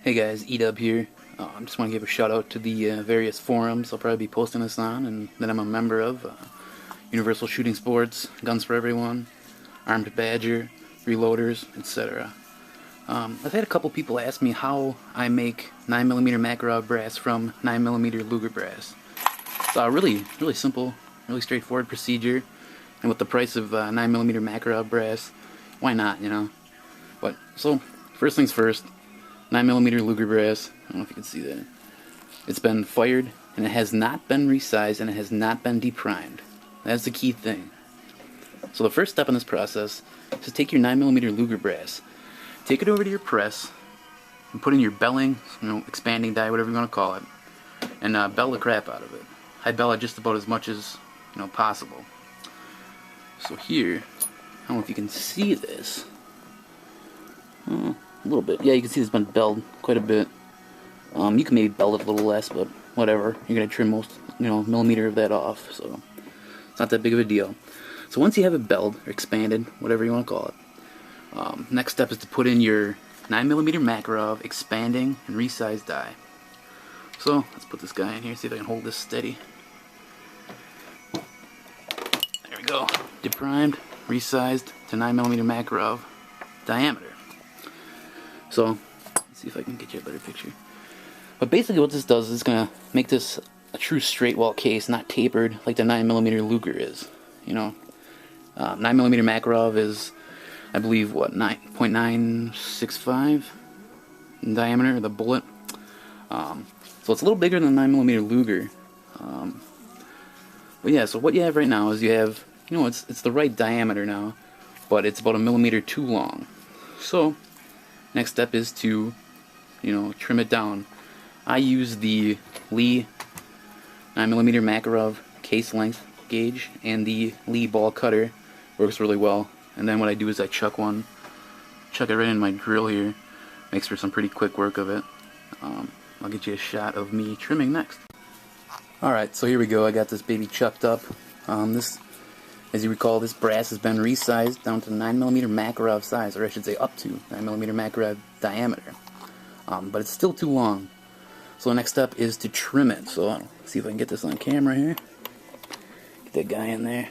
Hey guys, Edub here. I just want to give a shout out to the various forums I'll probably be posting this on and that I'm a member of. Universal Shooting Sports, Guns for Everyone, Armed Badger, Reloaders, etc. I've had a couple people ask me how I make 9mm Makarov brass from 9mm Luger brass. It's a really simple, really straightforward procedure, and with the price of 9mm Makarov brass, why not, you know? But, so, first things first, 9mm Luger brass, I don't know if you can see that. It's been fired, and it has not been resized, and it has not been deprimed. That's the key thing. So the first step in this process is to take your 9mm Luger brass, take it over to your press, and put in your belling, expanding die, whatever you want to call it, and bell the crap out of it. I bell it just about as much as possible. So here, I don't know if you can see this. A little bit. Yeah, you can see it's been belled quite a bit. You can maybe bell it a little less, but whatever. You're gonna trim most, millimeter of that off, so it's not that big of a deal. So once you have it belled or expanded, whatever you want to call it, next step is to put in your 9mm Makarov expanding and resized die. So let's put this guy in here. See if I can hold this steady. There we go. Deprimed, resized to 9mm Makarov diameter. So, let's see if I can get you a better picture. But basically what this does is it's going to make this a true straight wall case, not tapered like the 9mm Luger is. 9mm Makarov is, I believe, what, 9.965 in diameter, the bullet. So it's a little bigger than the 9mm Luger. But yeah, so what you have right now is you have, it's the right diameter now, but it's about a millimeter too long. So, next step is to, trim it down. I use the Lee 9mm Makarov case length gauge, and the Lee ball cutter works really well. And then what I do is I chuck it right in my drill here. Makes for some pretty quick work of it. I'll get you a shot of me trimming next. Alright, so here we go. I got this baby chucked up. This, as you recall, this brass has been resized down to 9mm Makarov size, or I should say up to 9mm Makarov diameter. But it's still too long. So the next step is to trim it. So I'll see if I can get this on camera here. Get that guy in there.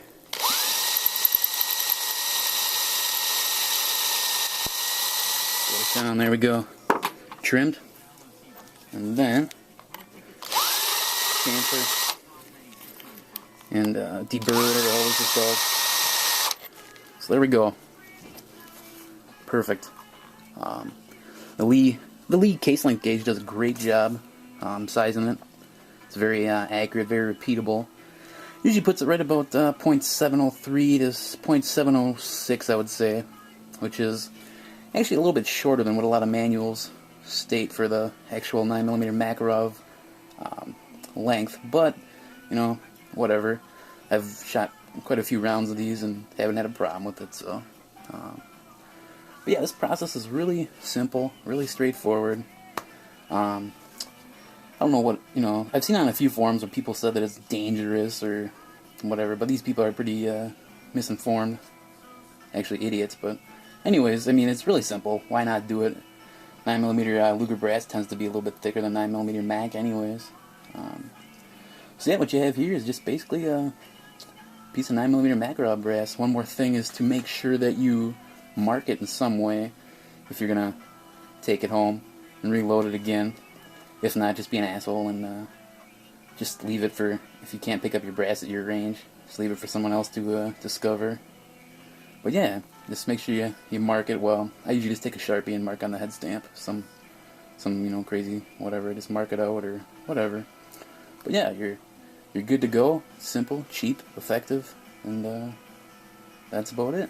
Get it down, there we go. Trimmed. And then chamfer and deburr, whatever all this is called. So there we go. Perfect. The Lee case length gauge does a great job sizing it. It's very accurate, very repeatable. Usually puts it right about 0.703 to 0.706, I would say, which is actually a little bit shorter than what a lot of manuals state for the actual 9mm Makarov length, but whatever. I've shot quite a few rounds of these and haven't had a problem with it. So, but yeah, this process is really simple, really straightforward. I don't know what I've seen on a few forums where people said that it's dangerous or whatever, but these people are pretty misinformed, actually idiots. But anyways, I mean, it's really simple. Why not do it? 9mm Luger brass tends to be a little bit thicker than 9mm Mac anyways. So yeah, what you have here is just basically a piece of 9mm Makarov brass. One more thing is to make sure that you mark it in some way if you're going to take it home and reload it again. If not, just be an asshole and just leave it for, if you can't pick up your brass at your range, just leave it for someone else to discover. But yeah, just make sure you mark it well. I usually just take a Sharpie and mark on the head stamp. Some crazy whatever, just mark it out or whatever. But yeah, you're good to go. Simple, cheap, effective, and that's about it.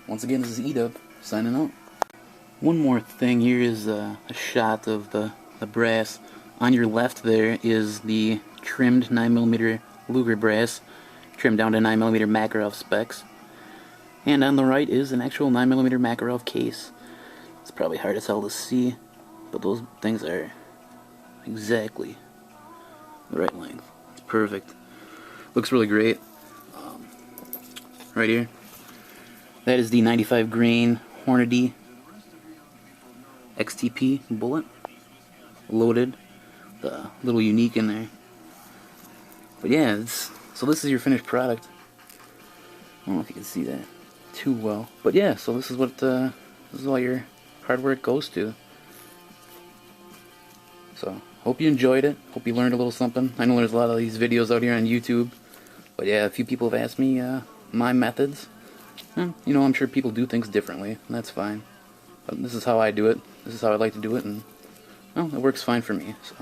Once again, this is Edub signing out. One more thing here is a shot of the brass. On your left there is the trimmed 9mm Luger brass, trimmed down to 9mm Makarov specs. And on the right is an actual 9mm Makarov case. It's probably hard as hell to see, but those things are exactly the right length. It's perfect. Looks really great. Right here. That is the 95 grain Hornady XTP bullet. loaded, the little unique in there. But yeah, so this is your finished product. I don't know if you can see that too well, but yeah, so this is what this is all your hardware it goes to. So hope you enjoyed it. Hope you learned a little something. I know there's a lot of these videos out here on YouTube, but yeah, a few people have asked me my methods. You know, I'm sure people do things differently, and that's fine. But this is how I do it. This is how I like to do it, and well, it works fine for me. So,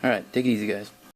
all right, take it easy, guys.